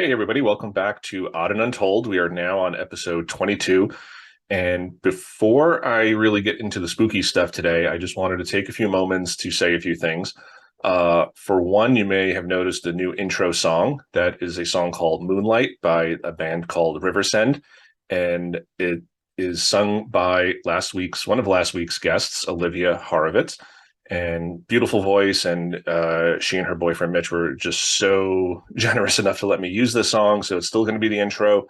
Hey, everybody, welcome back to Odd and Untold. We are now on episode 22. And before I really get into the spooky stuff today, I just wanted to take a few moments to say a few things. For one, you may have noticed a new intro song. That is a song called Moonlight by a band called Riversend. And it is sung by one of last week's guests, Olivia Horovitz, and beautiful voice. And she and her boyfriend Mitch were just so generous enough to let me use this song. So it's still going to be the intro,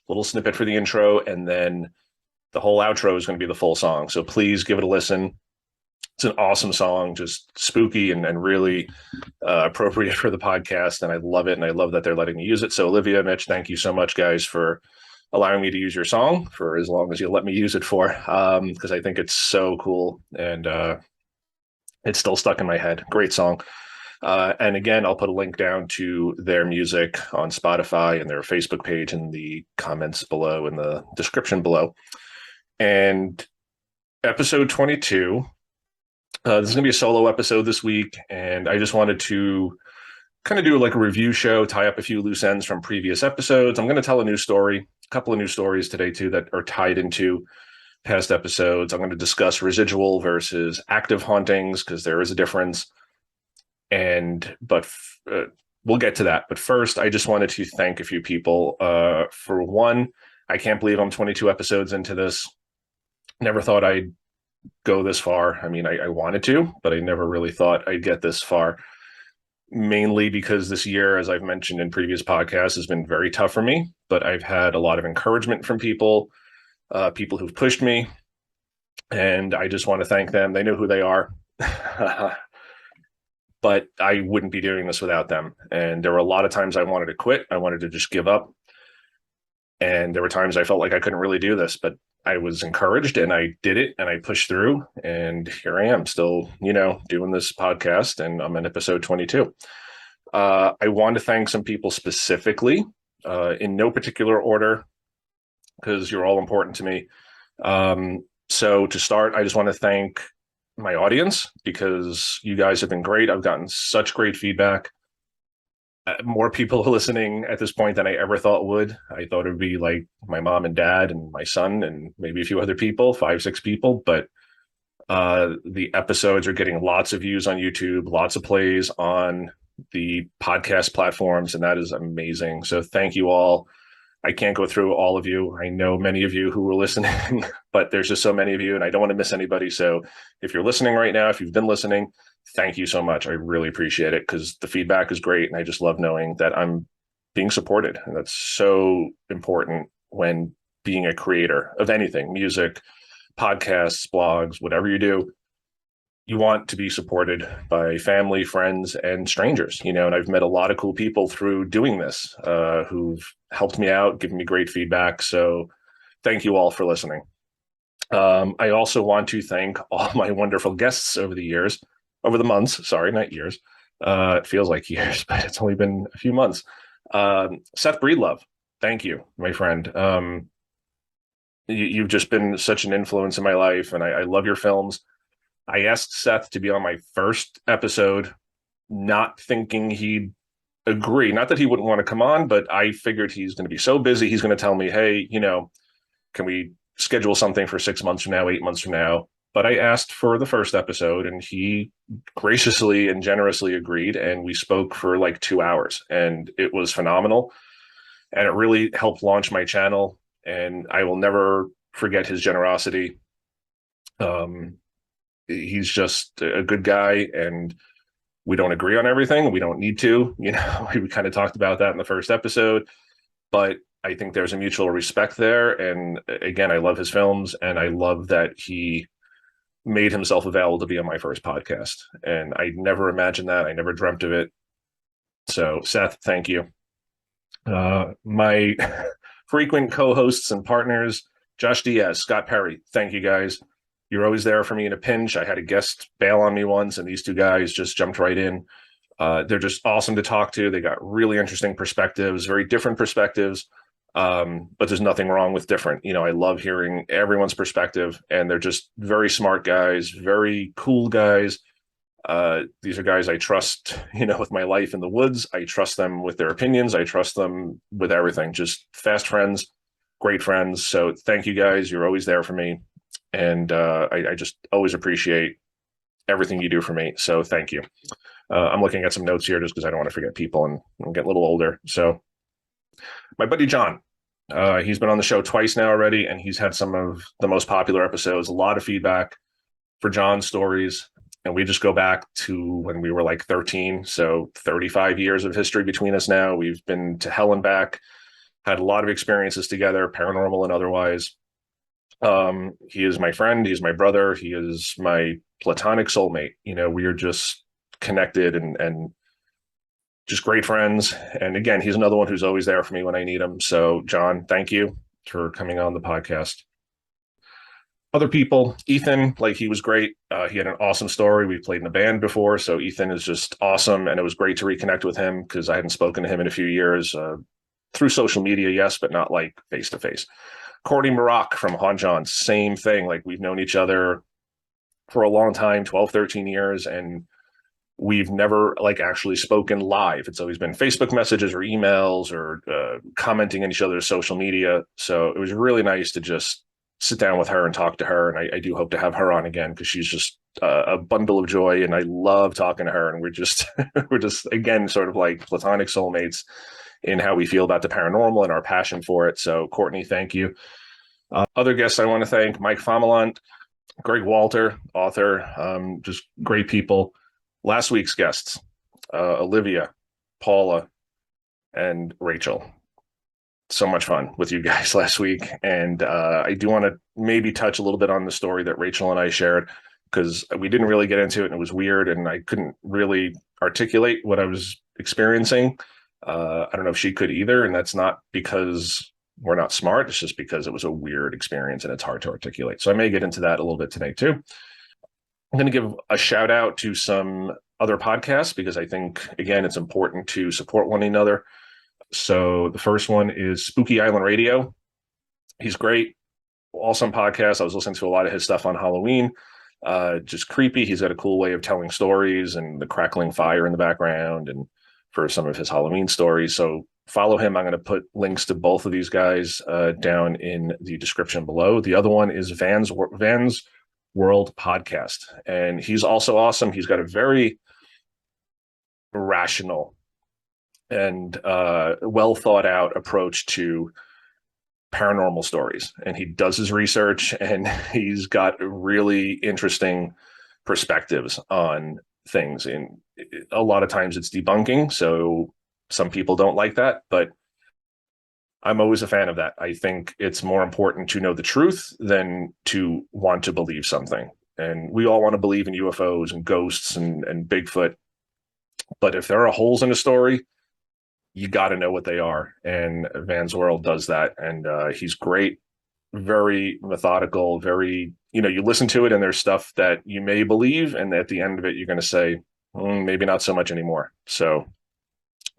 little snippet for the intro, and then the whole outro is going to be the full song. So please give it a listen. It's an awesome song, just spooky and really appropriate for the podcast. And I love it. And I love that they're letting me use it. So Olivia, Mitch, thank you so much, guys, for allowing me to use your song for as long as you'll let me use it for, because I think it's so cool. And it's still stuck in my head. Great song. And again, I'll put a link down to their music on Spotify and their Facebook page in the comments below, in the description below. And episode 22, this is going to be a solo episode this week. And I just wanted to kind of do like a review show, tie up a few loose ends from previous episodes. I'm going to tell a couple of new stories today too, that are tied into past episodes. I'm going to discuss residual versus active hauntings because there is a difference. But we'll get to that. But first, I just wanted to thank a few people. For one, I can't believe I'm 22 episodes into this. Never thought I'd go this far. I mean, I wanted to, but I never really thought I'd get this far. Mainly because this year, as I've mentioned in previous podcasts, has been very tough for me. But I've had a lot of encouragement from people who've pushed me, and I just want to thank them. They know who they are. But I wouldn't be doing this without them. And there were a lot of times I wanted to quit. I wanted to just give up. And there were times I felt like I couldn't really do this, but I was encouraged and I did it and I pushed through. And here I am still, doing this podcast, and I'm in episode 22. I want to thank some people specifically, in no particular order, because you're all important to me. So to start, I just want to thank my audience, because you guys have been great. I've gotten such great feedback. More people are listening at this point than I ever thought would. I thought it would be like my mom and dad and my son and maybe a few other people, 5, 6 people. But the episodes are getting lots of views on YouTube, lots of plays on the podcast platforms, and that is amazing. So thank you all. I can't go through all of you. I know many of you who were listening, but there's just so many of you, and I don't want to miss anybody. So if you're listening right now, if you've been listening, thank you so much. I really appreciate it, because the feedback is great, and I just love knowing that I'm being supported. And that's so important when being a creator of anything, music, podcasts, blogs, whatever you do. You want to be supported by family, friends, and strangers, and I've met a lot of cool people through doing this, who've helped me out, given me great feedback. So thank you all for listening. I also want to thank all my wonderful guests over the months, sorry, not years. It feels like years, but it's only been a few months. Seth Breedlove, thank you, my friend. You've just been such an influence in my life, and I love your films. I asked Seth to be on my first episode, not thinking he'd agree. Not that he wouldn't want to come on, but I figured he's going to be so busy. He's going to tell me, hey, can we schedule something for 6 months from now, 8 months from now? But I asked for the first episode, and he graciously and generously agreed. And we spoke for like 2 hours, and it was phenomenal. And it really helped launch my channel. And I will never forget his generosity. He's just a good guy, and we don't agree on everything. We don't need to, we kind of talked about that in the first episode, but I think there's a mutual respect there. And again, I love his films, and I love that he made himself available to be on my first podcast. And I never imagined that. I never dreamt of it. So Seth, thank you. My frequent co-hosts and partners, Josh Diaz, Scott Perry, thank you guys. You're always there for me in a pinch. I had a guest bail on me once, and these two guys just jumped right in. They're just awesome to talk to. They got really interesting perspectives, very different perspectives, but there's nothing wrong with different. I love hearing everyone's perspective, and they're just very smart guys, very cool guys. These are guys I trust, with my life in the woods. I trust them with their opinions. I trust them with everything. Just fast friends, great friends. So thank you guys. You're always there for me. And I just always appreciate everything you do for me. So thank you. I'm looking at some notes here just because I don't want to forget people and I'm getting a little older. So my buddy John, he's been on the show twice now already, and he's had some of the most popular episodes, a lot of feedback for John's stories. And we just go back to when we were like 13. So 35 years of history between us now. We've been to hell and back, had a lot of experiences together, paranormal and otherwise. He is my friend. He's my brother. He is my platonic soulmate. We are just connected and just great friends. And again, he's another one who's always there for me when I need him. So John, thank you for coming on the podcast. Other people, Ethan, he was great. He had an awesome story. We played in a band before. So Ethan is just awesome. And it was great to reconnect with him because I hadn't spoken to him in a few years through social media. Yes, but not like face to face. Courtney Maroc from Haunt John, same thing. We've known each other for a long time, 12, 13 years. And we've never actually spoken live. It's always been Facebook messages or emails or commenting on each other's social media. So it was really nice to just sit down with her and talk to her. And I do hope to have her on again because she's just a bundle of joy. And I love talking to her. And we're just, again, sort of like platonic soulmates in how we feel about the paranormal and our passion for it. So Courtney, thank you. Other guests I want to thank, Mike Fomelant, Greg Walter, author, just great people. Last week's guests, Olivia, Paula, and Rachel. So much fun with you guys last week. And I do want to maybe touch a little bit on the story that Rachel and I shared because we didn't really get into it and it was weird and I couldn't really articulate what I was experiencing. I don't know if she could either. And that's not because we're not smart. It's just because it was a weird experience and it's hard to articulate. So I may get into that a little bit today too. I'm going to give a shout out to some other podcasts because I think, again, it's important to support one another. So the first one is Spooky Island Radio. He's great. Awesome podcast. I was listening to a lot of his stuff on Halloween. Just creepy. He's got a cool way of telling stories and the crackling fire in the background and for some of his Halloween stories. So follow him. I'm going to put links to both of these guys down in the description below. The other one is Van's World Podcast. And he's also awesome. He's got a very rational and well thought out approach to paranormal stories. And he does his research and he's got really interesting perspectives on things. And a lot of times it's debunking. So some people don't like that, but I'm always a fan of that. I think it's more important to know the truth than to want to believe something. And we all want to believe in UFOs and ghosts and Bigfoot. But if there are holes in a story, you got to know what they are. And Van's World does that. And he's great, very methodical, very, you listen to it and there's stuff that you may believe. And at the end of it, you're going to say, maybe not so much anymore. So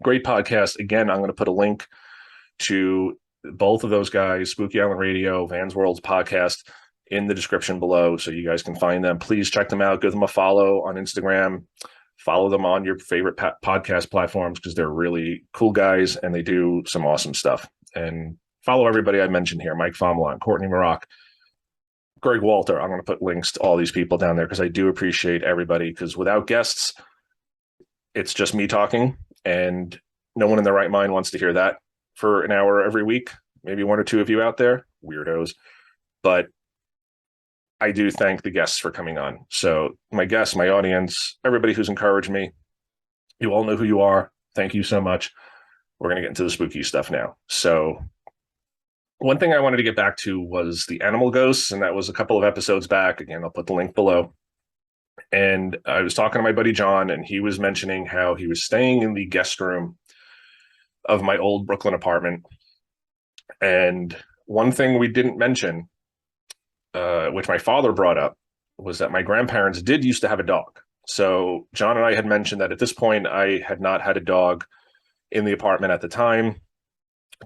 great podcast. Again, I'm going to put a link to both of those guys, Spooky Island Radio, Van's World's podcast, in the description below so you guys can find them. Please check them out. Give them a follow on Instagram. Follow them on your favorite podcast platforms because they're really cool guys and they do some awesome stuff. And follow everybody I mentioned here, Mike Fomelant, Courtney Maroc, Greg Walter. I'm going to put links to all these people down there because I do appreciate everybody because without guests, it's just me talking and no one in their right mind wants to hear that for an hour every week. Maybe one or two of you out there, weirdos. But I do thank the guests for coming on. So my guests, my audience, everybody who's encouraged me, you all know who you are. Thank you so much. We're going to get into the spooky stuff now. So one thing I wanted to get back to was the animal ghosts, and that was a couple of episodes back. Again, I'll put the link below. And I was talking to my buddy John, and he was mentioning how he was staying in the guest room of my old Brooklyn apartment. And one thing we didn't mention, which my father brought up, was that my grandparents did used to have a dog. So John and I had mentioned that at this point, I had not had a dog in the apartment at the time.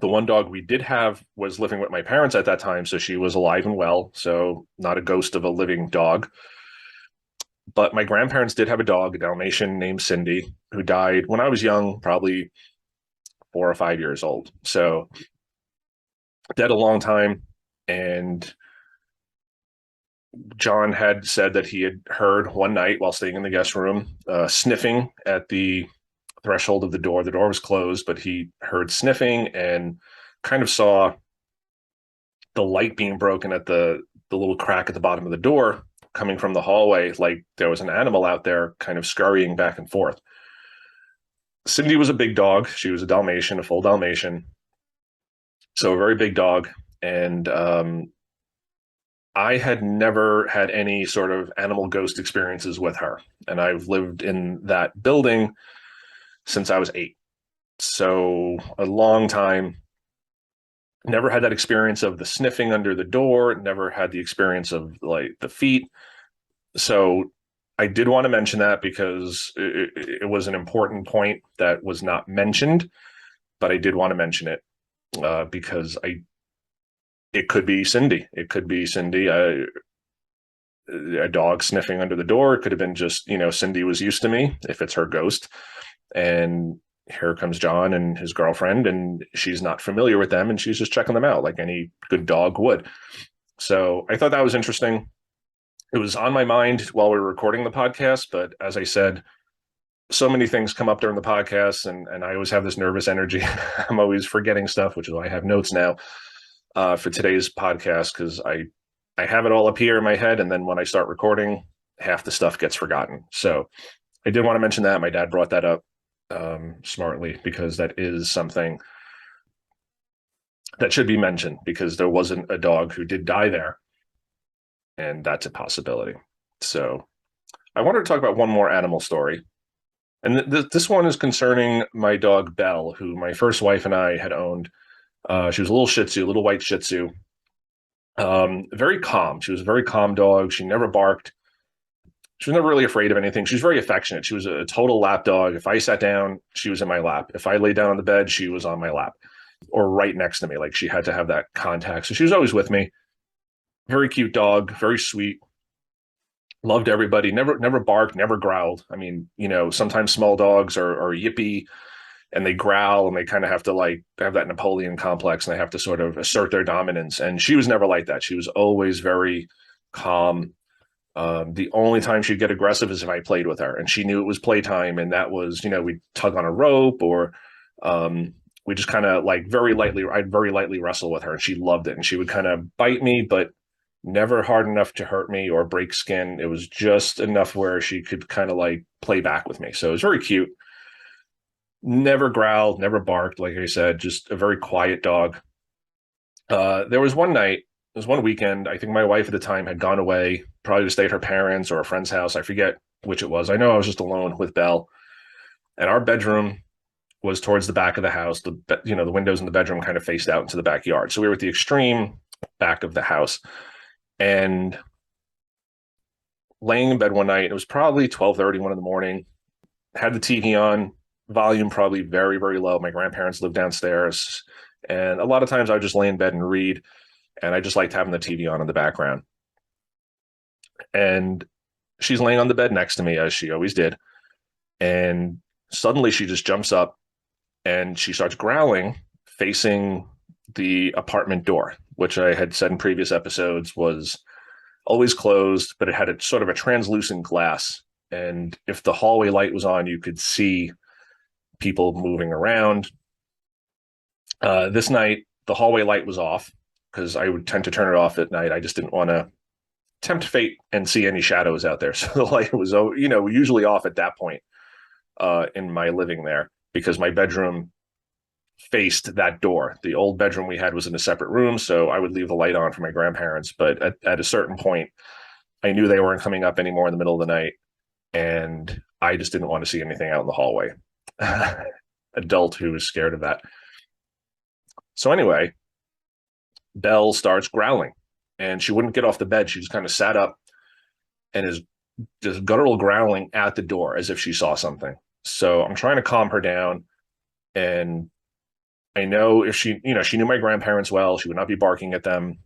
The one dog we did have was living with my parents at that time. So she was alive and well. So not a ghost of a living dog. But my grandparents did have a dog, a Dalmatian named Cindy, who died when I was young, probably 4 or 5 years old. So dead a long time. And John had said that he had heard one night while staying in the guest room, sniffing at the threshold of the door. The door was closed, but he heard sniffing and kind of saw the light being broken at the little crack at the bottom of the door coming from the hallway, like there was an animal out there kind of scurrying back and forth. Cindy was a big dog. She was a Dalmatian, a full Dalmatian. So a very big dog. And I had never had any sort of animal ghost experiences with her. And I've lived in that building since I was 8. So a long time. Never had that experience of the sniffing under the door, never had the experience of like the feet. So I did want to mention that because it was an important point that was not mentioned, but I did want to mention it because it could be Cindy. It could be Cindy, a dog sniffing under the door. It could have been just, Cindy was used to me if it's her ghost. And here comes John and his girlfriend, and she's not familiar with them, and she's just checking them out like any good dog would. So I thought that was interesting. It was on my mind while we were recording the podcast, but as I said, so many things come up during the podcast, and I always have this nervous energy. I'm always forgetting stuff, which is why I have notes now for today's podcast, because I have it all up here in my head, and then when I start recording, half the stuff gets forgotten. So I did want to mention that. My dad brought that up smartly, because that is something that should be mentioned, because there wasn't a dog who did die there, and that's a possibility. So I wanted to talk about one more animal story, and this one is concerning my dog Belle, who my first wife and I had owned. She was a little Shih Tzu, a little white Shih Tzu, very calm. She was a very calm dog. She never barked. She was never really afraid of anything. She was very affectionate. She was a total lap dog. If I sat down, she was in my lap. If I laid down on the bed, she was on my lap or right next to me. Like, she had to have that contact. So she was always with me. Very cute dog, very sweet. Loved everybody. Never barked, never growled. I mean, sometimes small dogs are yippy and they growl, and they kind of have to like have that Napoleon complex, and they have to sort of assert their dominance. And she was never like that. She was always very calm. The only time she'd get aggressive is if I played with her, and she knew it was playtime, and that was, we'd tug on a rope, or we just kind of like I'd very lightly wrestle with her, and she loved it. And she would kind of bite me, but never hard enough to hurt me or break skin. It was just enough where she could kind of like play back with me. So it was very cute. Never growled, never barked. Like I said, just a very quiet dog. There was one night, it was one weekend. I think my wife at the time had gone away, probably to stay at her parents' or a friend's house. I forget which it was. I know I was just alone with Belle, and our bedroom was towards the back of the house. The windows in the bedroom kind of faced out into the backyard. So we were at the extreme back of the house, and laying in bed one night. It was probably 12:30, 1 in the morning. Had the TV on, volume probably very, very low. My grandparents lived downstairs, and a lot of times I would just lay in bed and read. And I just liked having the TV on in the background. And she's laying on the bed next to me, as she always did. And suddenly she just jumps up and she starts growling, facing the apartment door, which I had said in previous episodes was always closed, but it had a sort of a translucent glass. And if the hallway light was on, you could see people moving around. This night, the hallway light was off, because I would tend to turn it off at night. I just didn't want to tempt fate and see any shadows out there. So the light was, usually off at that point in my living there, because my bedroom faced that door. The old bedroom we had was in a separate room, so I would leave the light on for my grandparents. But at a certain point, I knew they weren't coming up anymore in the middle of the night, and I just didn't want to see anything out in the hallway. Adult who was scared of that. So anyway, Belle starts growling, and she wouldn't get off the bed. She just kind of sat up and is just guttural growling at the door as if she saw something. So I'm trying to calm her down, and I know if she knew my grandparents well, she would not be barking at them.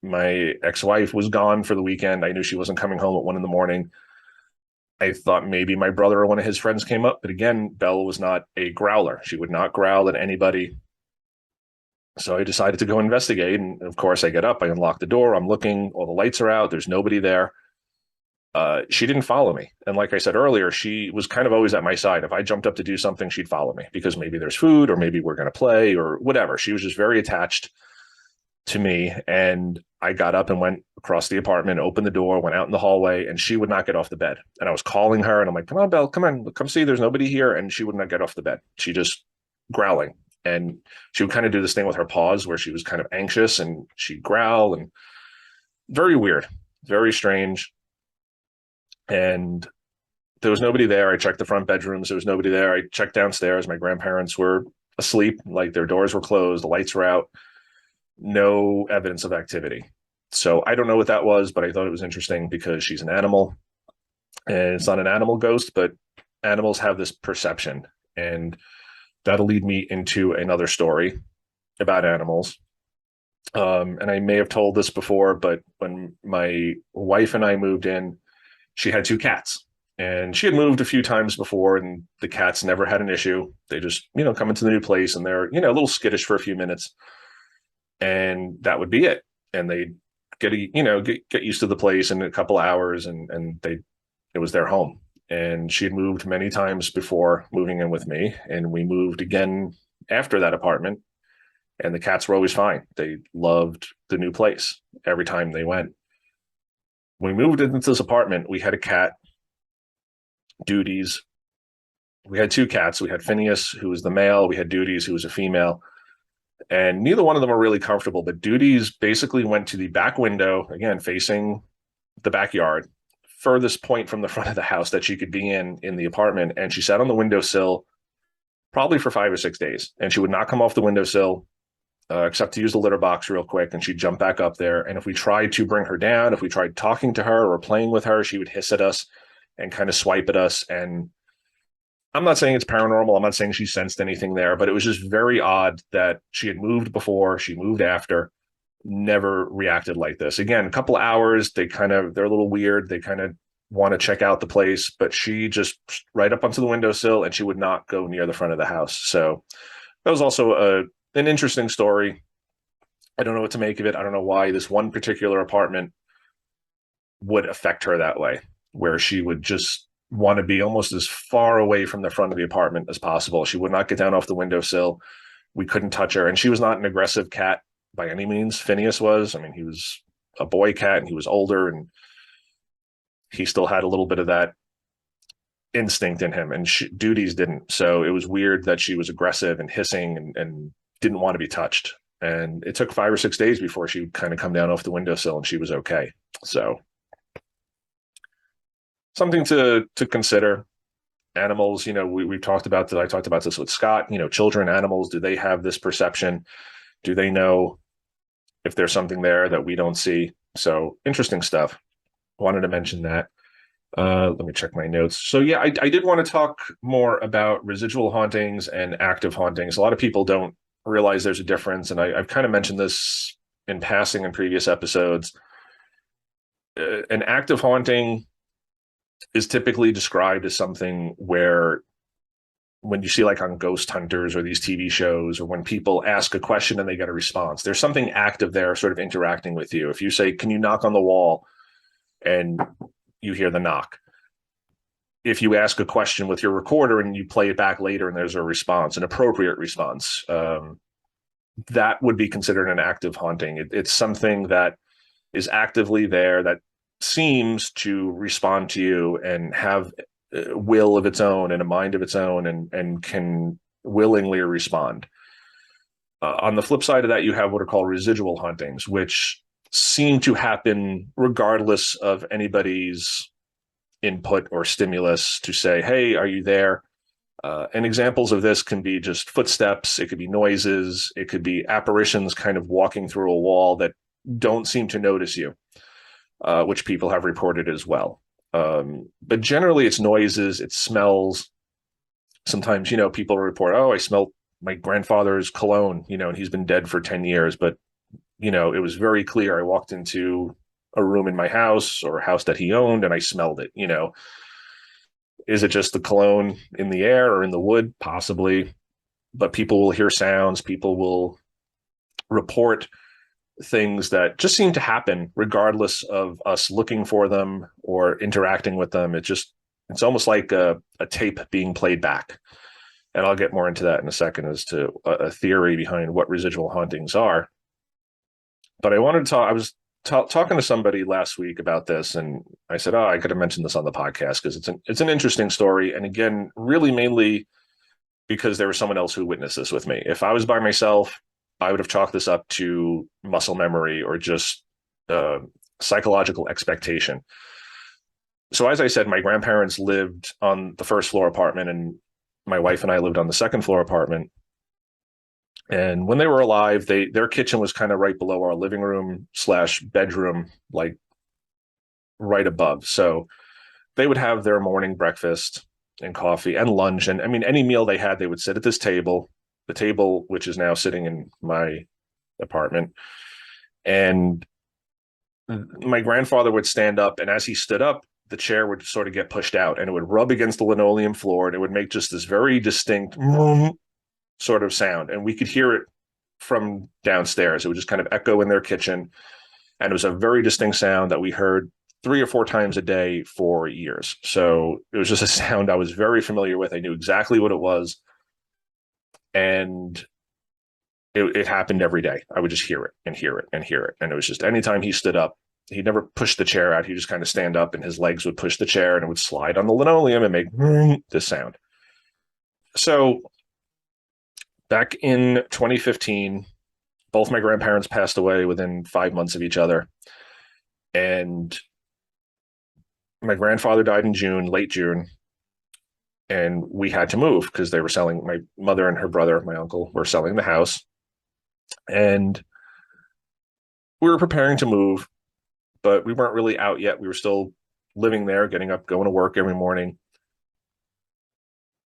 My ex-wife was gone for the weekend. I knew she wasn't coming home at 1 in the morning. I thought maybe my brother or one of his friends came up, but again, Belle was not a growler. She would not growl at anybody. So I decided to go investigate. And of course, I get up, I unlock the door, I'm looking, all the lights are out, there's nobody there. She didn't follow me. And like I said earlier, she was kind of always at my side. If I jumped up to do something, she'd follow me because maybe there's food or maybe we're going to play or whatever. She was just very attached to me. And I got up and went across the apartment, opened the door, went out in the hallway, and she would not get off the bed. And I was calling her and I'm like, come on, Belle, come on, come see, there's nobody here. And she would not get off the bed. She just growling. And she would kind of do this thing with her paws where she was kind of anxious and she'd growl and very weird, very strange. And there was nobody there. I checked the front bedrooms. There was nobody there. I checked downstairs. My grandparents were asleep, like their doors were closed, the lights were out, no evidence of activity. So I don't know what that was, but I thought it was interesting because she's an animal and it's not an animal ghost, but animals have this perception. And that'll lead me into another story about animals. And I may have told this before, but when my wife and I moved in, she had two cats and she had moved a few times before and the cats never had an issue. They just, come into the new place and they're, a little skittish for a few minutes and that would be it. And they get used to the place in a couple hours and it was their home. And she had moved many times before moving in with me. And we moved again after that apartment and the cats were always fine. They loved the new place every time they went. When we moved into this apartment, we had a cat, Duties. We had two cats. We had Phineas, who was the male. We had Duties, who was a female. And neither one of them were really comfortable. But Duties basically went to the back window, again, facing the backyard, furthest point from the front of the house that she could be in the apartment. And she sat on the windowsill probably for 5 or 6 days. And she would not come off the windowsill. Except to use the litter box real quick, and she'd jump back up there. And if we tried to bring her down, if we tried talking to her or playing with her, she would hiss at us and kind of swipe at us. And I'm not saying it's paranormal. I'm not saying she sensed anything there, but it was just very odd that she had moved before, she moved after, never reacted like this. Again, a couple of hours, they're a little weird. They kind of want to check out the place, but she just right up onto the windowsill and she would not go near the front of the house. So that was also an interesting story. I don't know what to make of it. I don't know why this one particular apartment would affect her that way, where she would just want to be almost as far away from the front of the apartment as possible. She would not get down off the windowsill. We couldn't touch her. And she was not an aggressive cat by any means. Phineas was. I mean, he was a boy cat and he was older and he still had a little bit of that instinct in him, and Duties didn't. So it was weird that she was aggressive and hissing and didn't want to be touched. And it took 5 or 6 days before she would kind of come down off the windowsill and she was okay. So something to consider. Animals, we've talked about that. I talked about this with Scott, children, animals, do they have this perception? Do they know if there's something there that we don't see? So interesting stuff. Wanted to mention that. Let me check my notes. So yeah, I did want to talk more about residual hauntings and active hauntings. A lot of people don't realize there's a difference, and I've kind of mentioned this in passing in previous episodes. An active haunting is typically described as something where when you see like on Ghost Hunters or these TV shows, or when people ask a question and they get a response, there's something active there sort of interacting with you. If you say, can you knock on the wall? And you hear the knock. If you ask a question with your recorder and you play it back later and there's a response, an appropriate response, that would be considered an active haunting. It's something that is actively there, that seems to respond to you and have a will of its own and a mind of its own and can willingly respond. On the flip side of that, you have what are called residual hauntings, which seem to happen regardless of anybody's input or stimulus to say, hey, are you there? And examples of this can be just footsteps. It could be noises. It could be apparitions kind of walking through a wall that don't seem to notice you, which people have reported as well. But generally it's noises, it's smells. Sometimes, people report, oh, I smelled my grandfather's cologne, and he's been dead for 10 years, but it was very clear. I walked into a room in my house or a house that he owned and I smelled it, Is it just the cologne in the air or in the wood? Possibly. But people will hear sounds, people will report things that just seem to happen regardless of us looking for them or interacting with them. It's almost like a tape being played back. And I'll get more into that in a second as to a theory behind what residual hauntings are. But I wanted to talk, I was talking to somebody last week about this, and I said, "Oh, I could have mentioned this on the podcast because it's an interesting story." And again, really mainly because there was someone else who witnessed this with me. If I was by myself, I would have chalked this up to muscle memory or just uh, psychological expectation. So, as I said, my grandparents lived on the first floor apartment, and my wife and I lived on the second floor apartment. And when they were alive, their kitchen was kind of right below our living room slash bedroom, like right above. So they would have their morning breakfast and coffee and lunch. And I mean, any meal they had, they would sit at this table, the table, which is now sitting in my apartment. And my grandfather would stand up. And as he stood up, the chair would sort of get pushed out and it would rub against the linoleum floor. And it would make just this very distinct sort of sound. And we could hear it from downstairs. It would just kind of echo in their kitchen. And it was a very distinct sound that we heard 3 or 4 times a day for years. So it was just a sound I was very familiar with. I knew exactly what it was. And it happened every day. I would just hear it and hear it and hear it. And it was just anytime he stood up, he never pushed the chair out. He just kind of stand up and his legs would push the chair and it would slide on the linoleum and make this sound. So back in 2015, both my grandparents passed away within 5 months of each other. And my grandfather died in June, late June, and we had to move because they were selling, my mother and her brother, my uncle, were selling the house. And we were preparing to move, but we weren't really out yet. We were still living there, getting up, going to work every morning.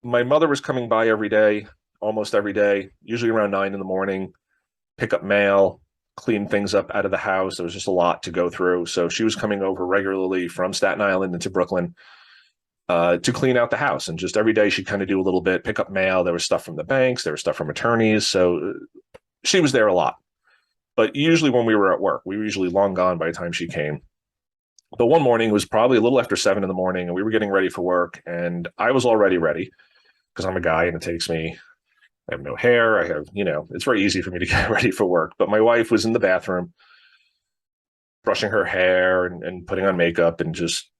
My mother was coming by every day, almost every day, usually around 9 in the morning, pick up mail, clean things up out of the house. There was just a lot to go through. So she was coming over regularly from Staten Island into Brooklyn to clean out the house. And just every day she'd kind of do a little bit, pick up mail. There was stuff from the banks, there was stuff from attorneys. So she was there a lot. But usually when we were at work, we were usually long gone by the time she came. But one morning, it was probably a little after 7 in the morning, and we were getting ready for work. And I was already ready because I'm a guy and it takes me, I have no hair. I have, it's very easy for me to get ready for work. But my wife was in the bathroom brushing her hair and putting on makeup and just,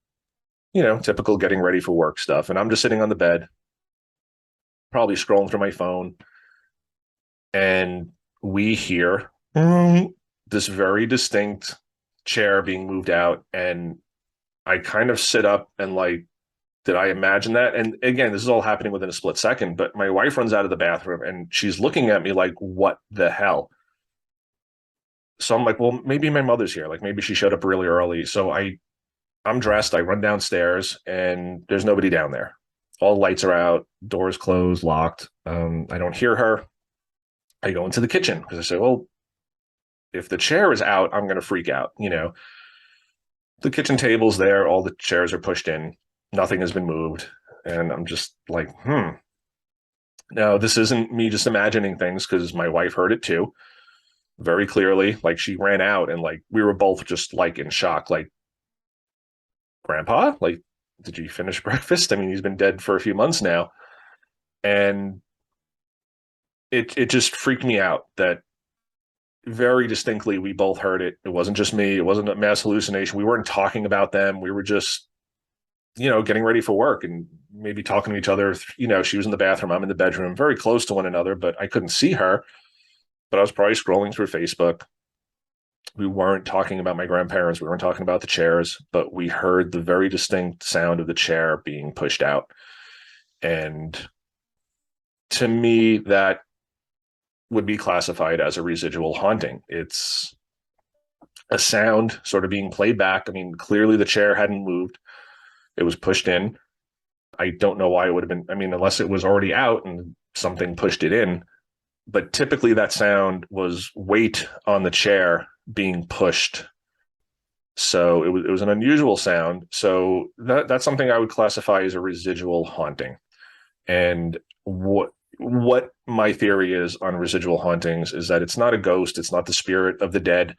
typical getting ready for work stuff. And I'm just sitting on the bed, probably scrolling through my phone. And we hear this very distinct chair being moved out. And I kind of sit up and like, did I imagine that? And again, this is all happening within a split second, but my wife runs out of the bathroom and she's looking at me like, what the hell? So I'm like, well, maybe my mother's here. Like maybe she showed up really early. So I'm dressed. I run downstairs and there's nobody down there. All the lights are out, doors closed, locked. I don't hear her. I go into the kitchen because I say, well, if the chair is out, I'm going to freak out. The kitchen table's there. All the chairs are pushed in. Nothing has been moved. And I'm just like, Now, this isn't me just imagining things because my wife heard it too, very clearly. Like she ran out and like we were both just like in shock. Like, Grandpa, like, did you finish breakfast? I mean, he's been dead for a few months now. And it just freaked me out that very distinctly we both heard it. It wasn't just me. It wasn't a mass hallucination. We weren't talking about them. We were just getting ready for work and maybe talking to each other. She was in the bathroom, I'm in the bedroom, very close to one another, but I couldn't see her. But I was probably scrolling through Facebook. We weren't talking about my grandparents. We weren't talking about the chairs, but we heard the very distinct sound of the chair being pushed out. And to me, that would be classified as a residual haunting. It's a sound sort of being played back. I mean, clearly the chair hadn't moved. It was pushed in. I don't know why it would have been, unless it was already out and something pushed it in. But typically that sound was weight on the chair being pushed. So it was an unusual sound. So that's something I would classify as a residual haunting. And what my theory is on residual hauntings is that it's not a ghost, it's not the spirit of the dead.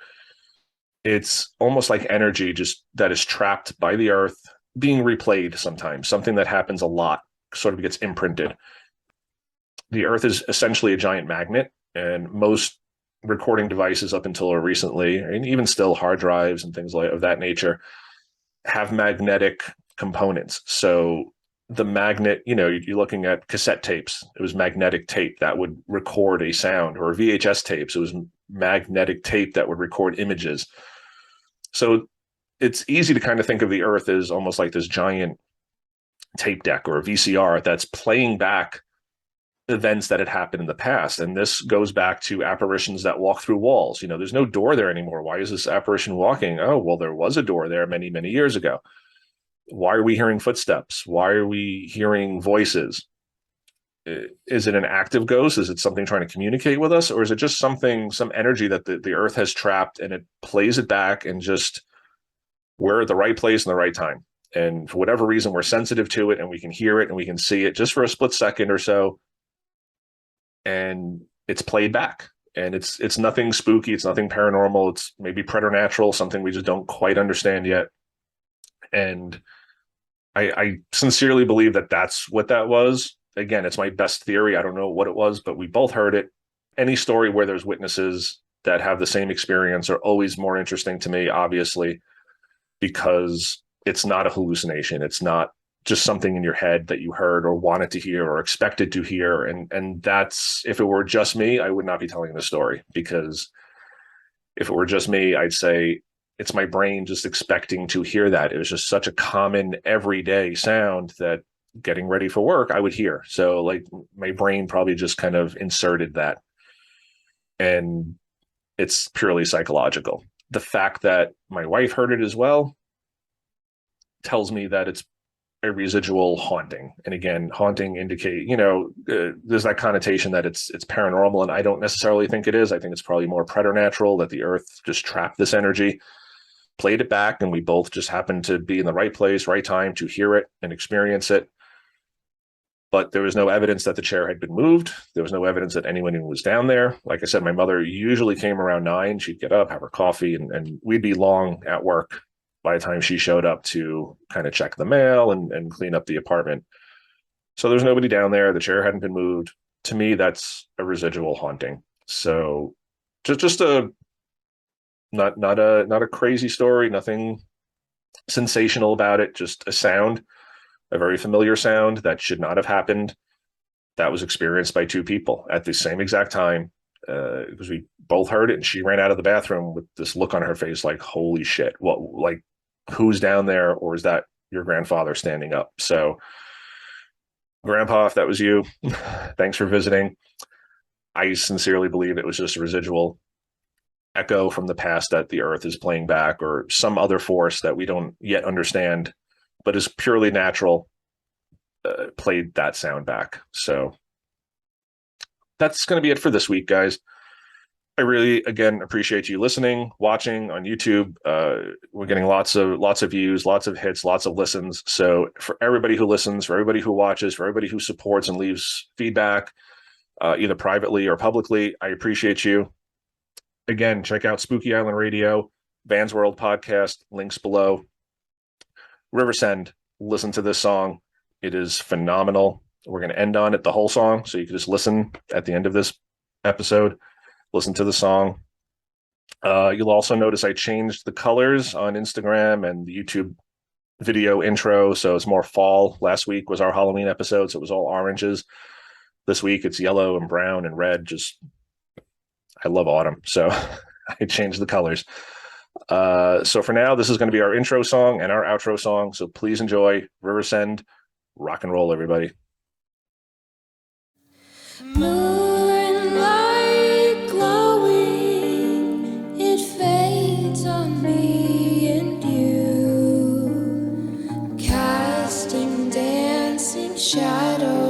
It's almost like energy just that is trapped by the earth, being replayed sometimes, something that happens a lot, sort of gets imprinted. The earth is essentially a giant magnet, and most recording devices up until recently, and even still hard drives and things like of that nature, have magnetic components. So the magnet, you're looking at cassette tapes. It was magnetic tape that would record a sound, or VHS tapes. It was magnetic tape that would record images. So it's easy to kind of think of the earth as almost like this giant tape deck or a VCR that's playing back events that had happened in the past. And this goes back to apparitions that walk through walls. There's no door there anymore. Why is this apparition walking? Oh, well, there was a door there many, many years ago. Why are we hearing footsteps? Why are we hearing voices? Is it an active ghost? Is it something trying to communicate with us? Or is it just some energy that the earth has trapped, and it plays it back, and just we're at the right place in the right time? And for whatever reason, we're sensitive to it, and we can hear it and we can see it just for a split second or so. And it's played back, and it's nothing spooky. It's nothing paranormal. It's maybe preternatural, something we just don't quite understand yet. And I sincerely believe that that's what that was. Again, it's my best theory. I don't know what it was, but we both heard it. Any story where there's witnesses that have the same experience are always more interesting to me, obviously, because it's not a hallucination. It's not just something in your head that you heard or wanted to hear or expected to hear. And that's, if it were just me, I would not be telling the story, because if it were just me, I'd say it's my brain just expecting to hear that. It was just such a common everyday sound that getting ready for work, I would hear. So like my brain probably just kind of inserted that. And it's purely psychological. The fact that my wife heard it as well tells me that it's a residual haunting. And again, haunting indicate, there's that connotation that it's paranormal, and I don't necessarily think it is. I think it's probably more preternatural, that the earth just trapped this energy, played it back, and we both just happened to be in the right place, right time to hear it and experience it. But there was no evidence that the chair had been moved. There was no evidence that anyone was down there. Like I said, my mother usually came around 9. She'd get up, have her coffee, and we'd be long at work by the time she showed up to kind of check the mail and clean up the apartment. So there's nobody down there. The chair hadn't been moved. To me, that's a residual haunting. So just a not a crazy story, nothing sensational about it, just a sound, a very familiar sound that should not have happened, that was experienced by 2 people at the same exact time, because we both heard it, and she ran out of the bathroom with this look on her face like, holy shit, what, like, who's down there? Or is that your grandfather standing up? So Grandpa, if that was you, thanks for visiting. I sincerely believe it was just a residual echo from the past that the earth is playing back, or some other force that we don't yet understand, but is purely natural, played that sound back. So that's going to be it for this week, guys. I really, again, appreciate you listening, watching on YouTube. We're getting lots of views, lots of hits, lots of listens. So for everybody who listens, for everybody who watches, for everybody who supports and leaves feedback, either privately or publicly, I appreciate you. Again, check out Spooky Island Radio, Van's World Podcast, links below. Riversend, listen to this song. It is phenomenal. We're going to end on it, the whole song, so you can just listen at the end of this episode. Listen to the song. You'll also notice I changed the colors on Instagram and the YouTube video intro, so it's more fall. Last week was our Halloween episode, so it was all oranges. This week it's yellow and brown and red. Just, I love autumn, so I changed the colors. So for now, this is going to be our intro song and our outro song, so please enjoy. Riversend, rock and roll, everybody. Moonlight glowing, it fades on me and you, casting dancing shadows.